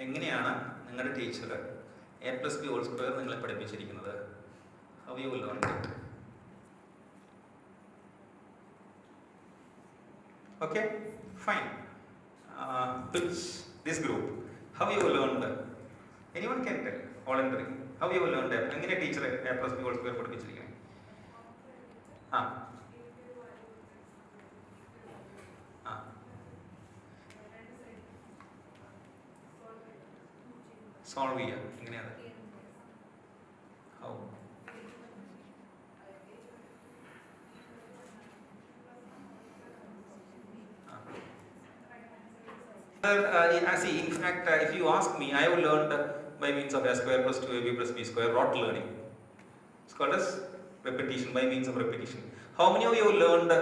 എങ്ങനെയാണ് നിങ്ങളുടെ teacher a+b² നിങ്ങളെ പഠിപ്പിച്ചിരിക്കുന്നത്? How you will learn it? Okay, fine. This group, how you will learn that? Anyone can tell, voluntary. How you will learn that? എങ്ങനെ teacher a+b² പഠിപ്പിച്ചിരിക്കുന്നത്? Solve ചെയ്യാം. എങ്ങനെയാണ്? How? See, in fact, if you ask me, I have learned by means of a² + 2ab + b², rote learning. It's called as repetition, by means of repetition. How many of you learned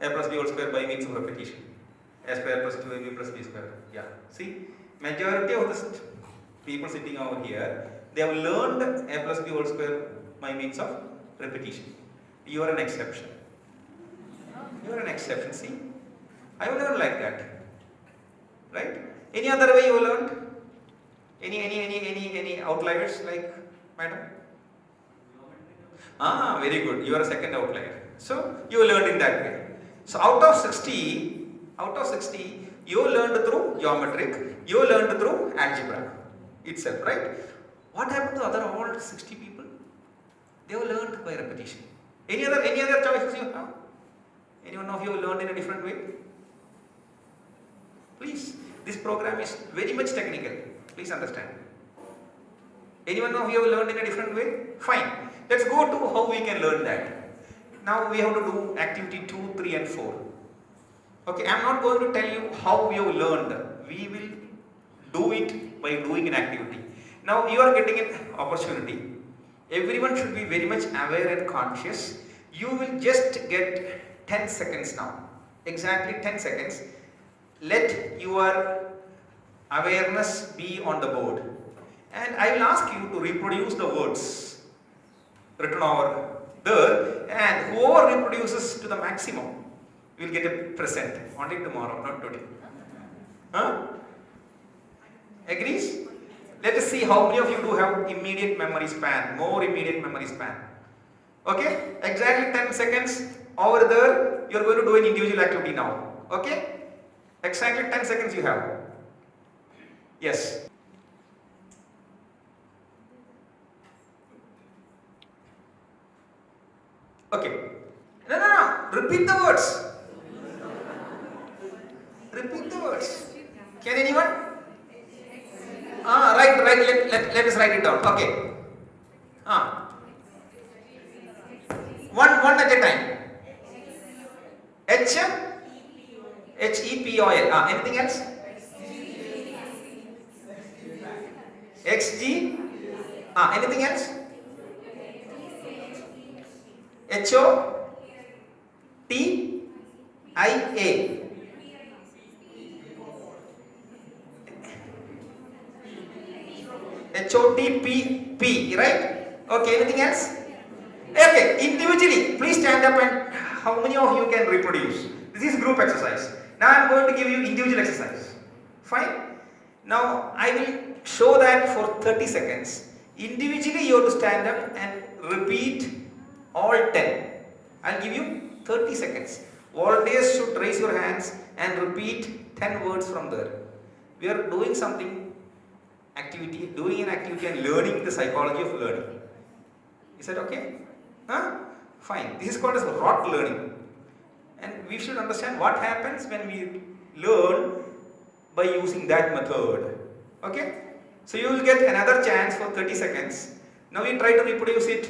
a+b² by means of repetition? a² + 2ab + b². Yeah. See, majority of the people sitting over here, they have learned a+b² by means of repetition. You are an exception. You are an exception. See, I have learned like that. Right? Any other way you learned? Any outliers like madam? Very good. You are a second outlier. So you learned in that way. So out of 60, you learned through geometric, you learned through algebra itself, right? What happened to other all 60 people? They have learned by repetition. Any other choices you have? Anyone of you learned in a different way? Please, this program is very much technical. Please understand. Anyone of you have learned in a different way? Fine. Let's go to how we can learn that. Now we have to do activity 2, 3 and 4. Okay, I am not going to tell you how we have learned. We will do it by doing an activity. Now you are getting an opportunity. Everyone should be very much aware and conscious. You will just get 10 seconds now. Exactly 10 seconds. Let your awareness be on the board. And I will ask you to reproduce the words written over there. And whoever reproduces to the maximum will get a present. Only tomorrow, not today. Agrees? Let us see how many of you do have immediate memory span, more immediate memory span. Okay? Exactly 10 seconds over there. You are going to do an individual activity now. Okay? Exactly 10 seconds you have. Yes. Okay. No. Repeat the words. Repeat the words. Can anyone? Right. Let us write it down. Okay. One at a time. HEPOL. Anything else? XG. Anything else? HOTIA. HOTPP. Right? Okay. Anything else? Okay. Individually, please stand up and how many of you can reproduce? This is group exercise. Now I am going to give you individual exercise. Fine? Now I will show that for 30 seconds. Individually you have to stand up and repeat all 10. I will give you 30 seconds. Volunteers should raise your hands and repeat 10 words from there. We are doing something, doing an activity and learning the psychology of learning. Is that okay? Fine. This is called as rote learning. And we should understand what happens when we learn by using that method. Okay? So you will get another chance for 30 seconds. Now we try to reproduce it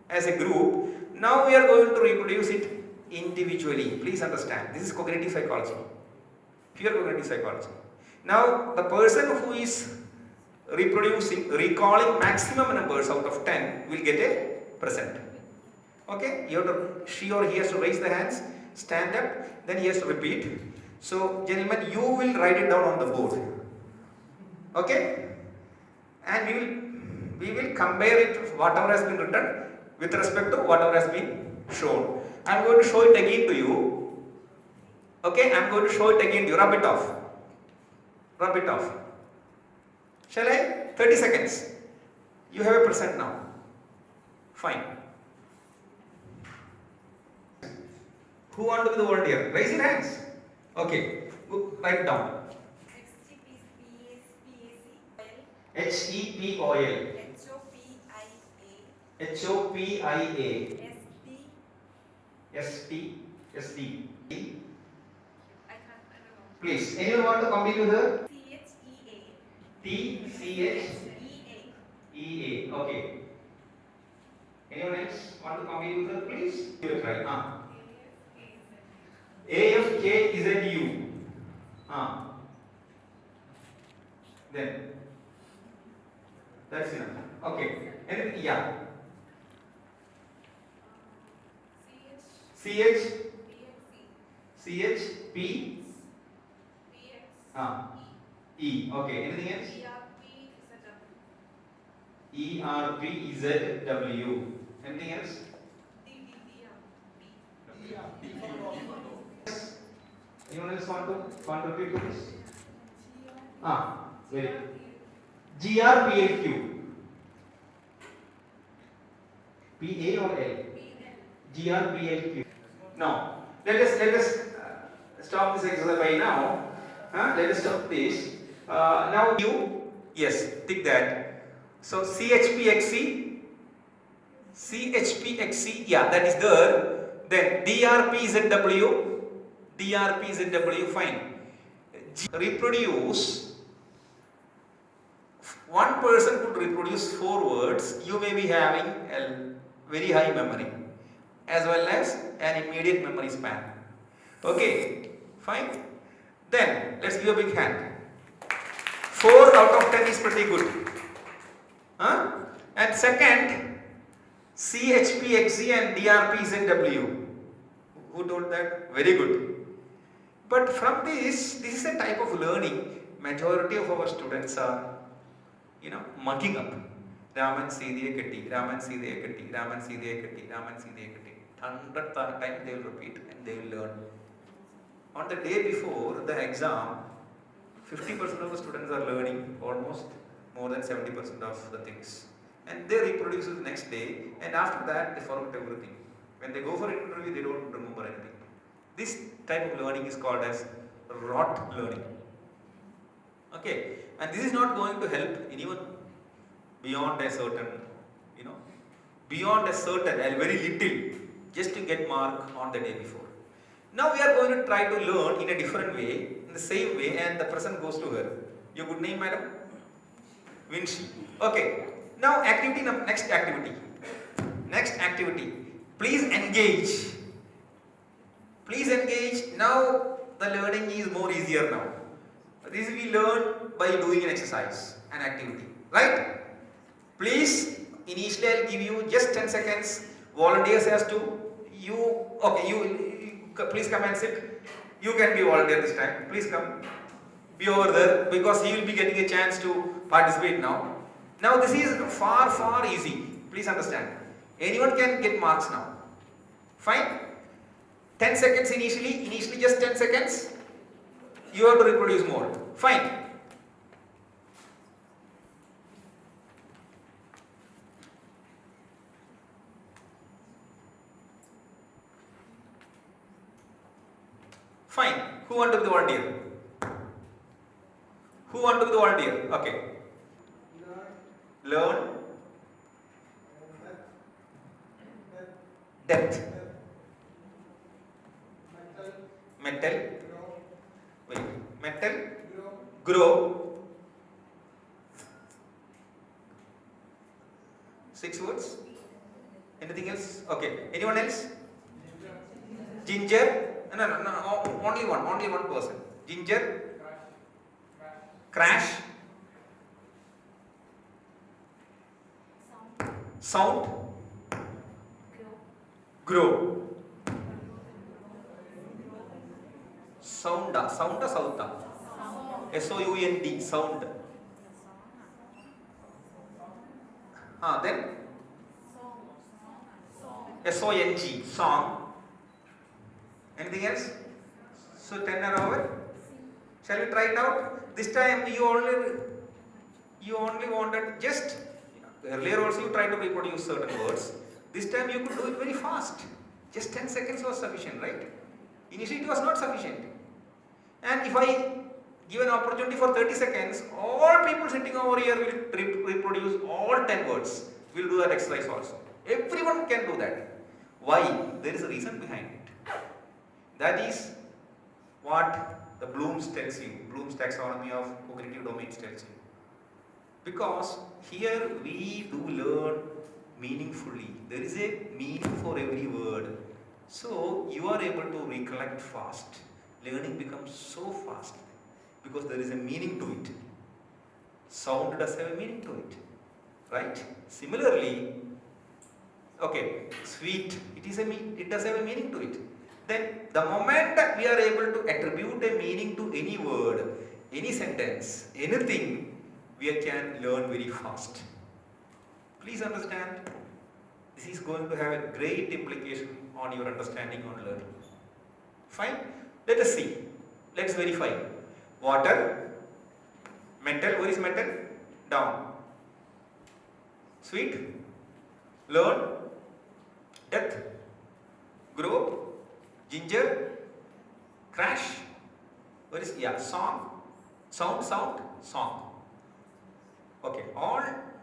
as a group. Now we are going to reproduce it individually. Please understand. This is cognitive psychology. Pure cognitive psychology. Now the person who is recalling maximum numbers out of 10 will get a present. Okay? She or he has to raise the hands, stand up, then he has to repeat. So gentlemen, you will write it down on the board. Okay? And we will compare it, whatever has been written, with respect to whatever has been shown. I am going to show it again to you. Okay? I am going to show it again to you. Rub it off. Shall I? 30 seconds. You have a present now. Fine. Who want to be the volunteer? Raise your hands. Okay. Write it down. HEP oil. HOPIA. ST. Please. Anyone want to complete with her? TCHEA. Okay. Anyone else want to complete with her? Please. Give it a try. AFKZU. Then. That's enough. Okay. Anything? Yeah. CHP. E. Okay. Anything else? ERPZW. Anything else? Anyone else want to contribute to this? Very good. GRPLQ. PA or L? GRPLQ. Now, let us stop this exercise by now. Let us stop this. Now you, yes, tick that. So CHPXC, yeah, that is there. Then DRPZW, fine. Reproduce. One person could reproduce 4 words. You may be having a very high memory as well as an immediate memory span. Okay, fine. Then let's give a big hand. 4 out of 10 is pretty good. And second, CHPXC and DRPZW. Who told that? Very good. But from this is a type of learning majority of our students are, mugging up. Raman Sidiya Katti, Raman Sidiya Katti, Raman Sidiya Katti, Raman Sidiya Katti. 100th time they will repeat and they will learn. On the day before the exam, 50% of the students are learning almost more than 70% of the things. And they reproduce it the next day, and after that they forget everything. When they go for interview, they don't remember anything. This type of learning is called as rote learning. Okay, and this is not going to help anyone beyond a certain, beyond a certain, a very little, just to get mark on the day before. Now we are going to try to learn in a different way, in the same way, and the person goes to her. Your good name, madam? Vinci. Okay. Now next activity. Next activity. Please engage. Please engage. Now the learning is more easier now. This we learn by doing an exercise, an activity. Right? Please, initially I will give you just 10 seconds. Volunteers has to, please come and sit. You can be volunteer this time. Please come. Be over there because he will be getting a chance to participate now. Now this is far easy. Please understand. Anyone can get marks now. Fine? 10 seconds initially just 10 seconds. You have to reproduce more. Fine. Fine. Who want to be the volunteer? Who want to be the volunteer? Okay. Learn. Depth. Metal. Wait. Metal. Grow. 6 words. Anything else? Okay. Anyone else? Ginger. No. Only one person. Ginger. Crash. Sound. Grow. Sounda. Sounda. SOUND. Sound. Then SONG. Song. Anything else? So 10 are over. Shall we try it out? This time you only You only wanted just, earlier also you tried to reproduce certain words. This time you could do it very fast. Just 10 seconds was sufficient, right? Initially it was not sufficient. And if I give an opportunity for 30 seconds, all people sitting over here will reproduce all 10 words. We'll do that exercise also. Everyone can do that. Why? There is a reason behind it. That is what the Bloom's tells you. Bloom's taxonomy of cognitive domains tells you. Because here we do learn meaningfully. There is a meaning for every word. So you are able to recollect fast. Learning becomes so fast because there is a meaning to it. Sound does have a meaning to it, right? Similarly, okay, sweet, it does have a meaning to it. Then the moment that we are able to attribute a meaning to any word, any sentence, anything, we can learn very fast. Please understand, this is going to have a great implication on your understanding on learning. Fine? Let us see. Let's verify. Water, metal, where is metal? Down. Sweet, learn, death, grow, ginger, crash, where is, yeah, song, sound, song. Okay, all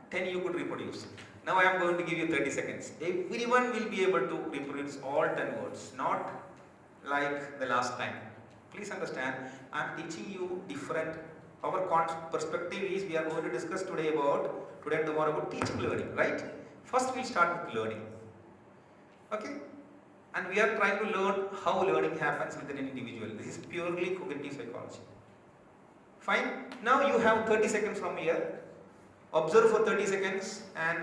10 you could reproduce. Now I am going to give you 30 seconds. Everyone will be able to reproduce all 10 words, not like the last time. Please understand, I am teaching you different. Our perspective is we are going to discuss today and tomorrow about teaching learning, right? First we will start with learning. Okay? And we are trying to learn how learning happens within an individual. This is purely cognitive psychology. Fine? Now you have 30 seconds from here. Observe for 30 seconds and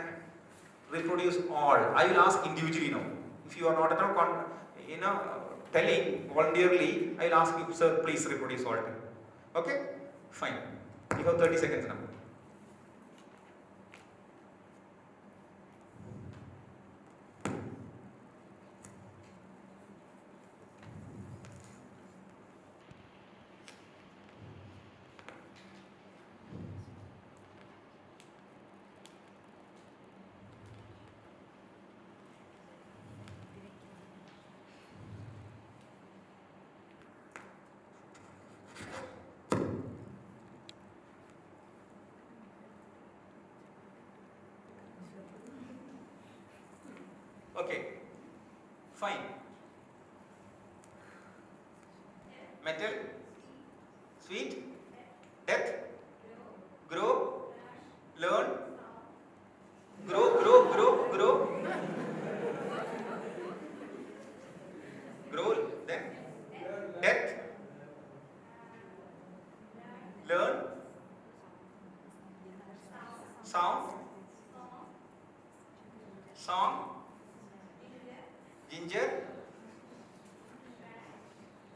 reproduce all. I will ask individually now. If you are not at all telling voluntarily, I will ask you, sir, please reproduce all. Okay? Fine. You have 30 seconds now. Okay, fine. Metal, sweet, death, grow, learn, grow, then death, learn, sound, song, ginger,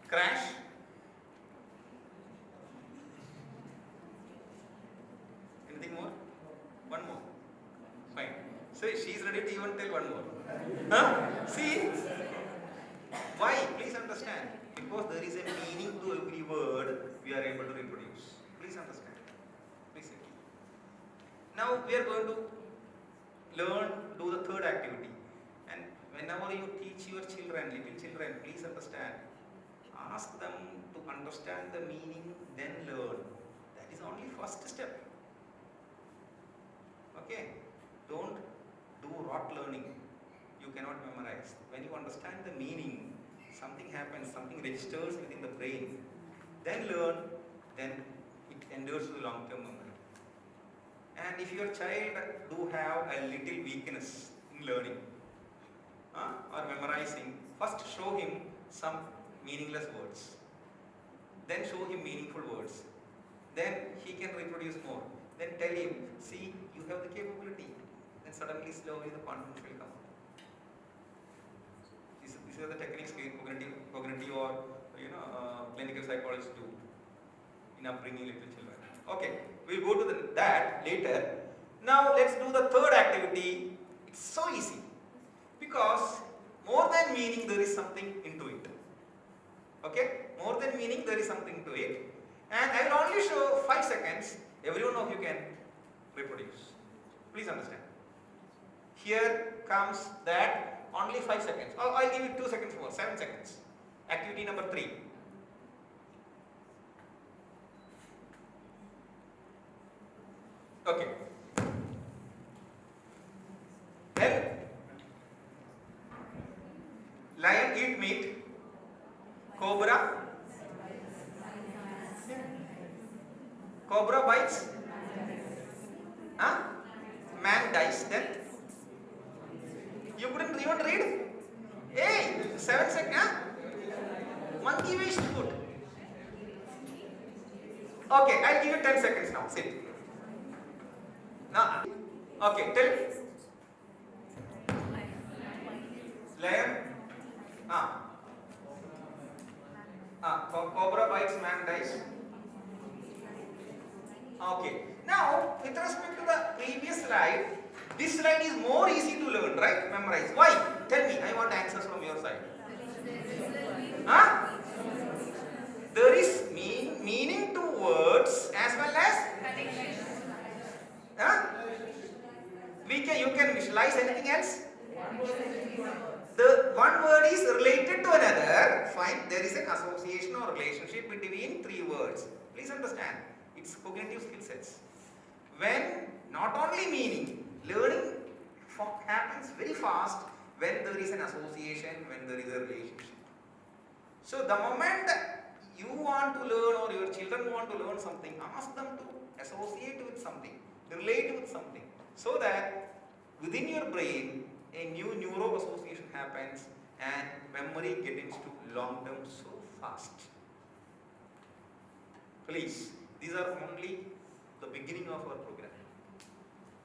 crash, anything more? One more. Fine. So she is ready to even tell one more. Huh? See? Why? Please understand. Because there is a meaning to every word we are able to reproduce. Please understand. Please see. Now we are going to do the third activity. And whenever you teach your children, little children, please understand. Ask them to understand the meaning, then learn. That is only first step. Okay? Don't do rote learning. You cannot memorize. When you understand the meaning, something happens, something registers within the brain. Then learn, then it endures to the long-term memory. And if your child do have a little weakness in learning or memorizing, first show him some meaningless words. Then show him meaningful words. Then he can reproduce more. Then tell him, see, you have the capability. Then suddenly, slowly, the confidence will come. These are the techniques cognitive or clinical psychologists do in upbringing little children. Okay, we'll go to that later. Now let's do the third activity. It's so easy because more than meaning there is something into it. Okay, more than meaning there is something to it. And I will only show 5 seconds. Every one of you can reproduce. Please understand. Here comes that only 5 seconds. Oh, I'll give you 2 seconds more, 7 seconds. Activity number 3. Okay. Then lion eat meat. Cobra bites. Huh? Man dies. Then you couldn't even read. Hey, 7 seconds. Huh? Monkey waste food. Okay, I'll give you 10 seconds now. Sit. Now, okay, tell. Lion. Cobra bites, man dies. Okay. Now, with respect to the previous slide, this slide is more easy to learn, right? Memorize. Why? Tell me. I want answers from your side. Huh? There is meaning to words as well as. Huh? You can visualize anything else. The one word is related to another. Fine. There is an association or relationship between 3 words. Please understand. It's cognitive skill sets. When not only meaning, learning happens very fast when there is an association, when there is a relationship. So the moment you want to learn or your children want to learn something, ask them to associate with something, relate with something, so that within your brain a new neuro association happens and memory gets into long term so fast. Please, these are only the beginning of our program.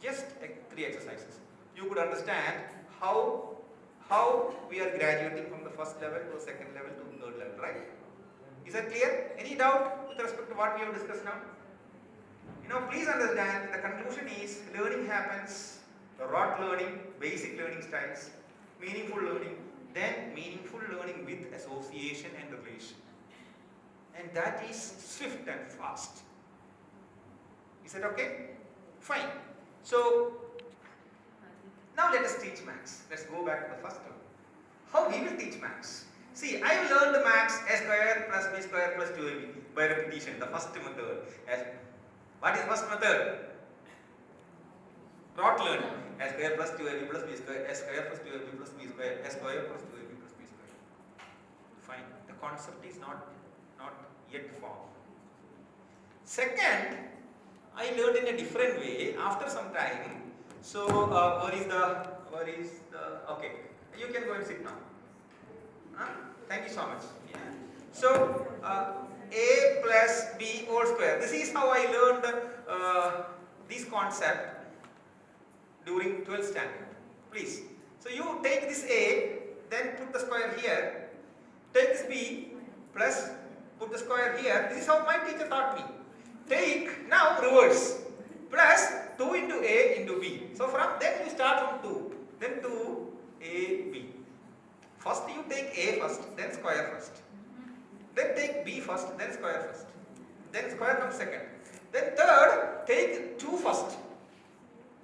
Just 3 exercises. You could understand how we are graduating from the first level to the second level to the third level, right? Is that clear? Any doubt with respect to what we have discussed now? Please understand, the conclusion is learning happens, the rote learning, basic learning styles, meaningful learning, then meaningful learning with association and relation. And that is swift and fast. Is that okay? Fine. So, now let us teach maths. Let's go back to the first one. How we will teach maths? See, I have learned the maths a square plus b square plus 2ab by repetition, the first method. What is the first method? Rote learning. A square plus 2ab plus b square, a square plus 2ab plus b square, a square plus 2ab plus b square. Fine. The concept is not yet formed. Second, I learned in a different way after some time. So, where is the, okay, you can go and sit now. Thank you so much. Yeah. So, a plus b whole square. This is how I learned this concept during 12th standard. Please. So, you take this a, then put the square here. Take this b plus put the square here. This is how my teacher taught me. Take, now reverse, plus 2 into a into b. So from then you start from 2, then 2ab. First you take a first, then square first. Then take b first, then square first. Then square comes second. Then third, take 2 first,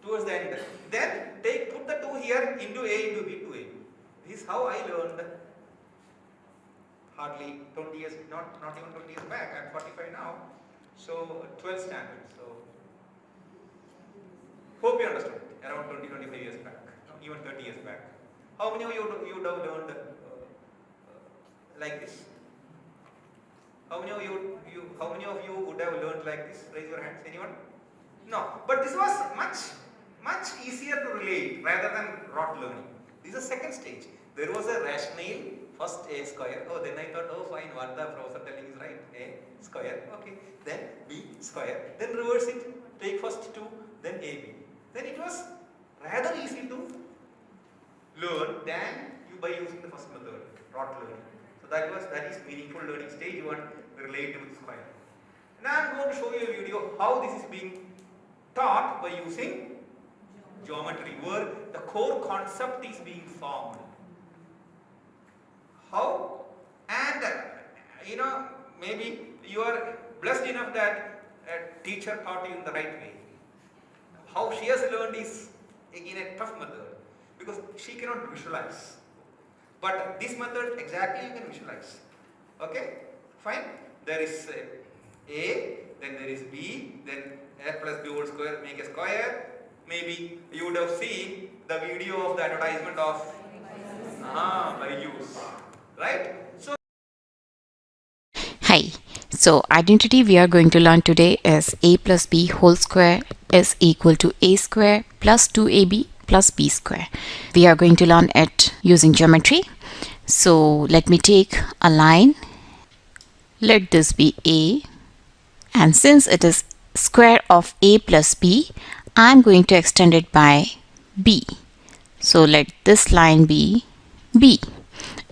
towards the end. Then put the 2 here into a into b, 2a. This is how I learned hardly 20 years, not even 20 years back. I'm 45 now. So 12th standard. So hope you understood it. Around 20-25 years back, even 30 years back. How many of you would have learned like this? How many of you would have learned like this? Raise your hands. Anyone? No. But this was much easier to relate rather than rote learning. This is the second stage. There was a rationale. First a square. Oh, then I thought, oh fine, what the professor telling is right. A square. Okay. Then b square. Then reverse it. Take first 2, then ab. Then it was rather easy to learn than by using the first method, rote learning. So that is meaningful learning. Stage 1, relate with square. Now I am going to show you a video how this is being taught by using geometry, where the core concept is being formed. How? And maybe you are blessed enough that a teacher taught you in the right way. how she has learned is again a tough method because she cannot visualize. But this method exactly you can visualize. Okay, fine. There is A, then there is B, then A plus B whole square make a square. Maybe you would have seen the video of the advertisement of Byju's, right? So Hi. So identity we are going to learn today is a plus b whole square is equal to a square plus 2ab plus b square. We are going to learn it using geometry. So let me take a line. Let this be a, and since it is square of a plus b, I am going to extend it by b. So let this line be b.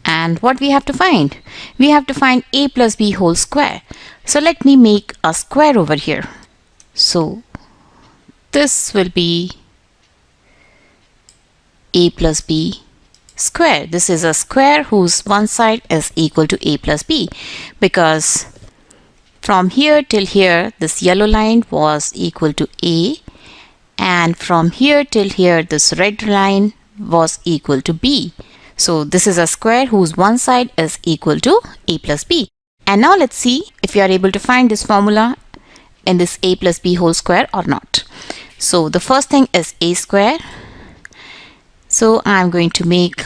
And what we have to find? We have to find a plus b whole square. So let me make a square over here. So this will be a plus b square. This is a square whose one side is equal to a plus b, because from here till here this yellow line was equal to a, and from here till here this red line was equal to b. So this is a square whose one side is equal to a plus b. And now let's see if you are able to find this formula in this a plus b whole square or not. So the first thing is a square. So I'm going to make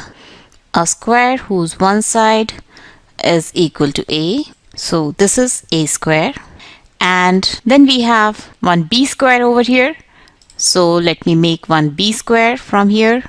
a square whose one side is equal to a. So this is a square. And then we have one b square over here. So let me make one b square from here.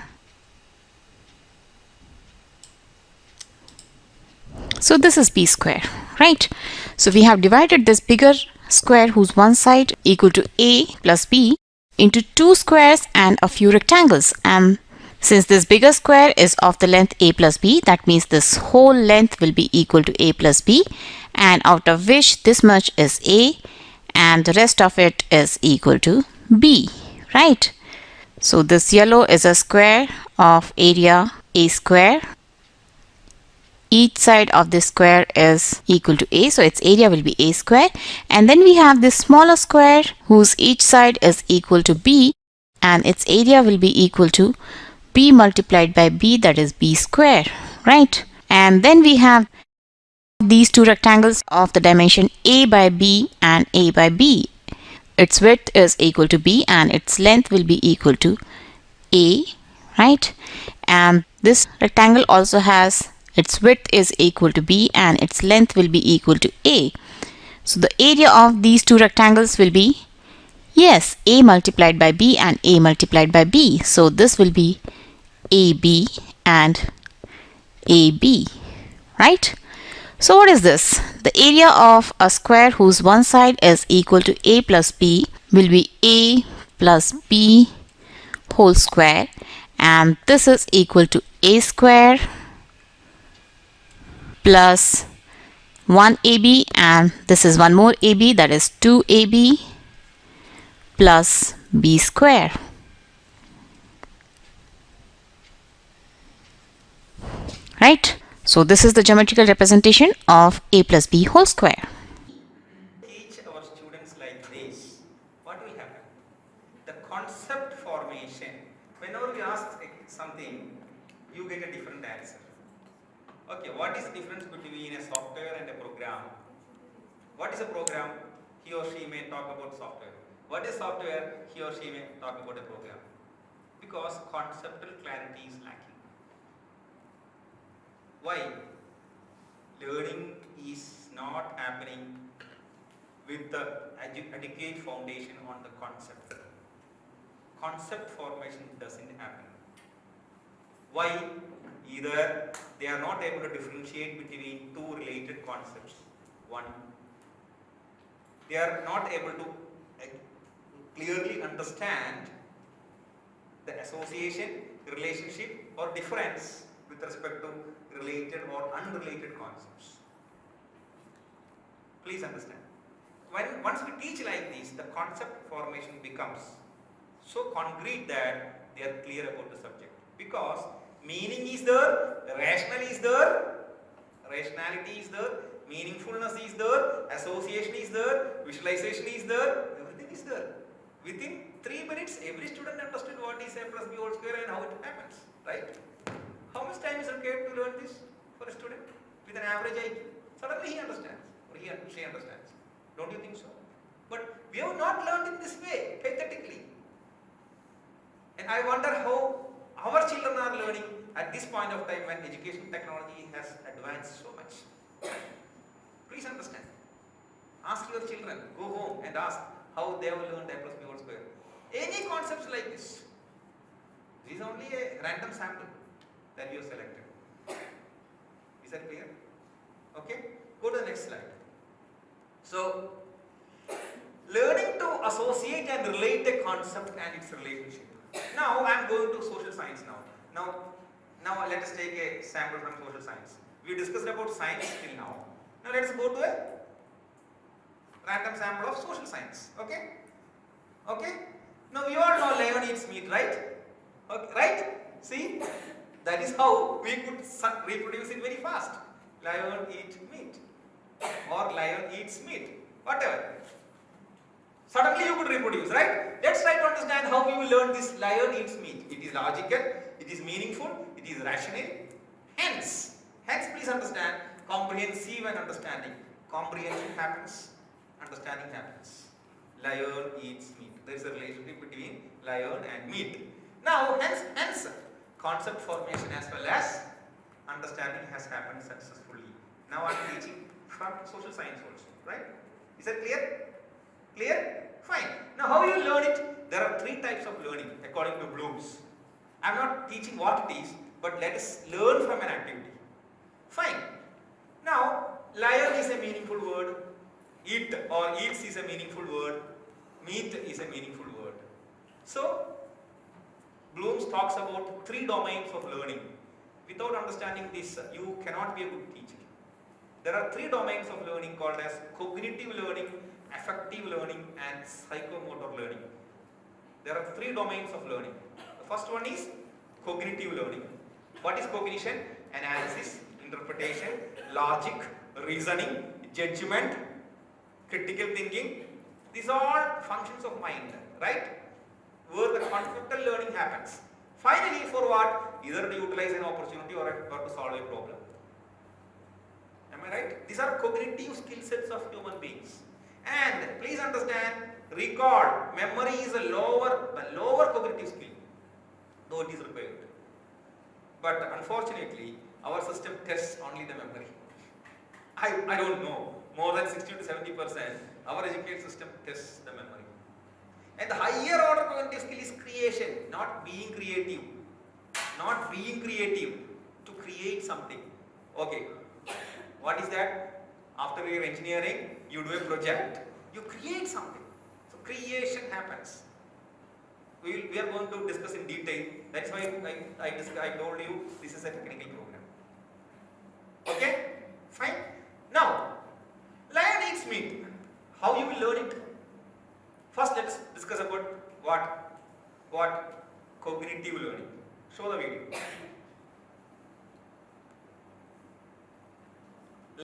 So this is b square, right? So we have divided this bigger square whose one side equal to a plus b into two squares and a few rectangles. And since this bigger square is of the length a plus b, that means this whole length will be equal to a plus b, and out of which this much is a and the rest of it is equal to b, right? So this yellow is a square of area a square. Each side of this square is equal to a, so its area will be a square. And then we have this smaller square whose each side is equal to b, and its area will be equal to b multiplied by b, that is b square, right? And then we have these two rectangles of the dimension a by b and a by b. Its width is equal to b and its length will be equal to a, right? And this rectangle also has its width is equal to b and its length will be equal to a. So the area of these two rectangles will be, yes, a multiplied by b and a multiplied by b. So this will be ab and ab, right? So what is this? The area of a square whose one side is equal to a plus b will be a plus b whole square, and this is equal to a square plus 1ab, and this is one more ab, that is 2ab plus b square. Right? So this is the geometrical representation of a plus b whole square. Teach our students like this, what will happen? The concept formation, whenever we ask something, you get a different answer. Okay, what is the difference between a software and a program? What is a program? He or she may talk about software. What is software? He or she may talk about a program. Because conceptual clarity is lacking. Why? Learning is not happening with the adequate foundation on the concept. Concept formation doesn't happen. Why? Either they are not able to differentiate between two related concepts. One, they are not able to clearly understand the association, relationship or difference with respect to related or unrelated concepts. Please understand. Once we teach like this, the concept formation becomes so concrete that they are clear about the subject. Because meaning is there, rationality is there, meaningfulness is there, association is there, visualization is there, everything is there. Within 3 minutes, every student understood what is a plus b whole square and how it happens, right? How much time is required to learn this for a student with an average IQ? Suddenly he understands, or she understands. Don't you think so? But we have not learned in this way, pathetically. And I wonder how our children are learning at this point of time when education technology has advanced so much. Please understand. Ask your children, go home and ask how they have learned a plus b whole square. Any concepts like this. This is only a random sample that we have selected. Is that clear? Okay, go to the next slide. So, learning to associate and relate a concept and its relationship. Now I am going to social science now. Now let us take a sample from social science. We discussed about science till now. Now let us go to a random sample of social science. Okay? Okay? Now we all know lion eats meat, right? Okay, right? See? That is how we could reproduce it very fast. Lion eats meat. Or lion eats meat. Whatever. Suddenly you could reproduce, right? Let's try to understand how we will learn this lion eats meat. It is logical, it is meaningful, it is rational. Hence please understand, comprehensive and understanding. Comprehension happens, understanding happens. Lion eats meat. There is a relationship between lion and meat. Now, hence, concept formation as well as understanding has happened successfully. Now I am teaching from social science also, right? Is that clear? Clear? Fine. Now how you learn it? There are 3 types of learning according to Bloom's. I am not teaching what it is, but let us learn from an activity. Fine. Now, lion is a meaningful word. Eat or eats is a meaningful word. Meat is a meaningful word. So, Bloom's talks about 3 domains of learning. Without understanding this, you cannot be a good teacher. There are 3 domains of learning called as cognitive learning, affective learning and psychomotor learning. There are 3 domains of learning. The first one is cognitive learning. What is cognition? Analysis, interpretation, logic, reasoning, judgment, critical thinking. These are all functions of mind, right? Where the conceptual learning happens. Finally, for what? Either to utilize an opportunity or to solve a problem. Am I right? These are cognitive skill sets of human beings. And please understand, recall, memory is a lower cognitive skill, though it is required. But unfortunately, our system tests only the memory. I don't know, more than 60 to 70%, our education system tests the memory. And the higher order cognitive skill is creation, not being creative. Not being creative, to create something. Okay, what is that? After your engineering, you do a project, you create something. So creation happens. We are going to discuss in detail. That's why I told you this is a technical program. Okay? Fine. Now, lion eats meat. How you will learn it? First, let's discuss about what cognitive learning. Show the video.